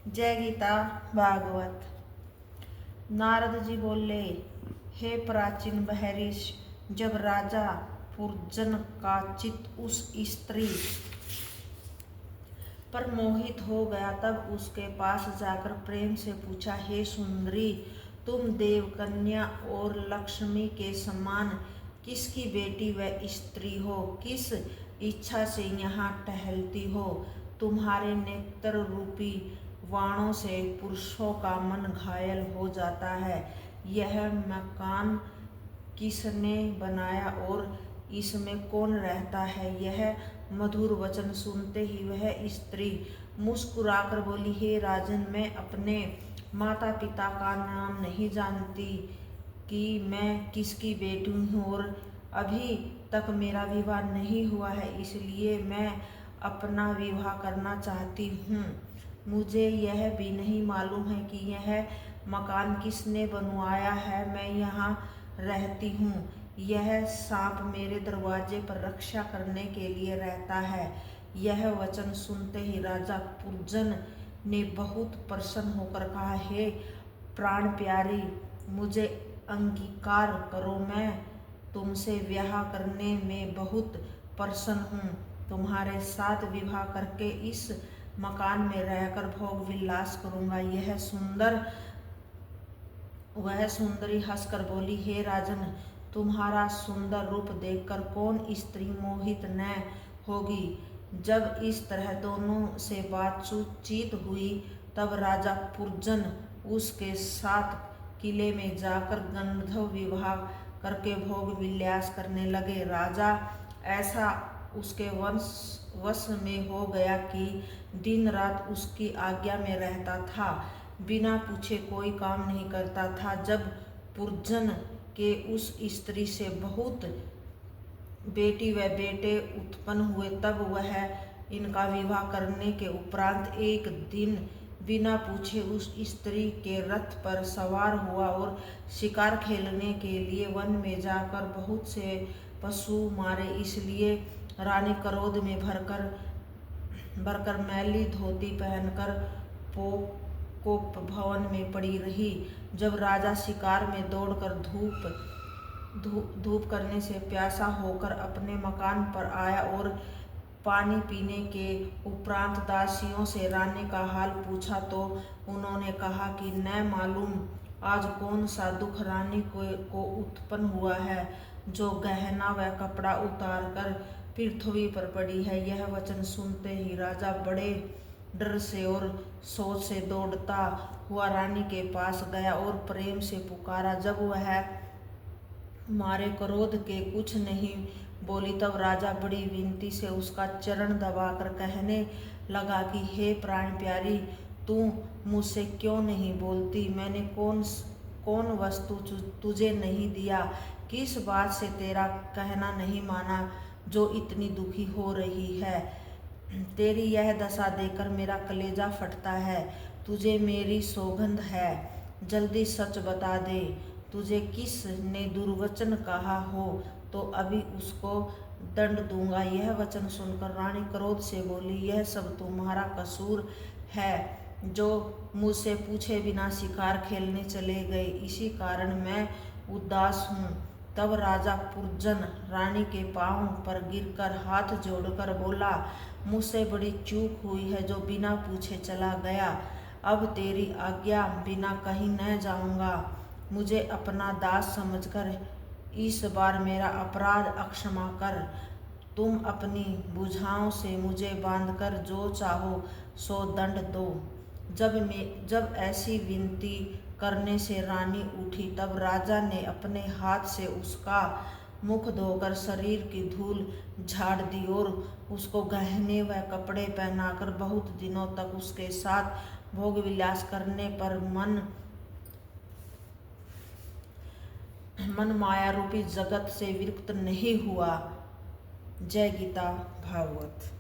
जय गीता भागवत। नारद जी बोले, हे प्राचीन बहरिष, जब राजा पुरजन का चित्त उस स्त्री पर मोहित हो गया तब उसके पास जाकर प्रेम से पूछा, हे सुंदरी, तुम देवकन्या और लक्ष्मी के समान किसकी बेटी व स्त्री हो? किस इच्छा से यहाँ टहलती हो? तुम्हारे नेत्र रूपी वाणों से पुरुषों का मन घायल हो जाता है। यह मकान किसने बनाया और इसमें कौन रहता है? यह मधुर वचन सुनते ही वह स्त्री मुस्कुराकर बोली, हे राजन, मैं अपने माता पिता का नाम नहीं जानती कि मैं किसकी बेटी हूँ और अभी तक मेरा विवाह नहीं हुआ है, इसलिए मैं अपना विवाह करना चाहती हूँ। मुझे यह भी नहीं मालूम है कि यह मकान किसने बनवाया है। मैं यहाँ रहती हूँ। यह सांप मेरे दरवाजे पर रक्षा करने के लिए रहता है। यह वचन सुनते ही राजा पुरजन ने बहुत प्रसन्न होकर कहा, हे प्राण प्यारी, मुझे अंगीकार करो, मैं तुमसे विवाह करने में बहुत प्रसन्न हूँ। तुम्हारे साथ विवाह करके इस मकान में रहकर भोग विलास करूँगा। वह सुंदरी हंसकर बोली, हे राजन, तुम्हारा सुंदर रूप देखकर कौन स्त्री मोहित न होगी। जब इस तरह दोनों से बातचीत हुई तब राजा पुरजन उसके साथ किले में जाकर गंधर्व विवाह करके भोग विलास करने लगे। राजा ऐसा उसके वश में हो गया कि दिन रात उसकी आज्ञा में रहता था, बिना पूछे कोई काम नहीं करता था। जब पुरजन के उस स्त्री से बहुत बेटी व बेटे उत्पन्न हुए तब वह इनका विवाह करने के उपरांत एक दिन बिना पूछे उस स्त्री के रथ पर सवार हुआ और शिकार खेलने के लिए वन में जाकर बहुत से पशु मारे। इसलिए रानी क्रोध में भरकर मैली धोती पहनकर कोप भवन में पड़ी रही। जब राजा शिकार में दौड़कर धूप करने से प्यासा होकर अपने मकान पर आया और पानी पीने के उपरांत दासियों से रानी का हाल पूछा तो उन्होंने कहा कि न मालूम आज कौन सा दुख रानी को उत्पन्न हुआ है, जो गहना व कपड़ा उतार कर पृथ्वी पर पड़ी है। यह वचन सुनते ही राजा बड़े डर से और सोच से दौड़ता हुआ रानी के पास गया और प्रेम से पुकारा। जब वह मारे क्रोध के कुछ नहीं बोली तब राजा बड़ी विनती से उसका चरण दबाकर कहने लगा कि हे प्राण प्यारी, तू मुझसे क्यों नहीं बोलती? मैंने कौन वस्तु तुझे नहीं दिया? किस बात से तेरा कहना नहीं माना जो इतनी दुखी हो रही है? तेरी यह दशा देखकर मेरा कलेजा फटता है। तुझे मेरी सौगंध है, जल्दी सच बता दे। तुझे किस ने दुर्वचन कहा हो तो अभी उसको दंड दूंगा। यह वचन सुनकर रानी क्रोध से बोली, यह सब तुम्हारा कसूर है जो मुझसे पूछे बिना शिकार खेलने चले गए, इसी कारण मैं उदास हूँ। तब राजा पुरजन रानी के पांव पर गिरकर हाथ जोड़कर बोला, मुझसे बड़ी चूक हुई है जो बिना पूछे चला गया। अब तेरी आज्ञा बिना कहीं न जाऊंगा। मुझे अपना दास समझकर इस बार मेरा अपराध अक्षमा कर। तुम अपनी भुजाओं से मुझे बांधकर जो चाहो सो दंड दो। जब ऐसी विनती करने से रानी उठी तब राजा ने अपने हाथ से उसका मुख धोकर शरीर की धूल झाड़ दी और उसको गहने व कपड़े पहनाकर बहुत दिनों तक उसके साथ भोग विलास करने पर मन माया रूपी जगत से विरक्त नहीं हुआ। जय गीता भागवत।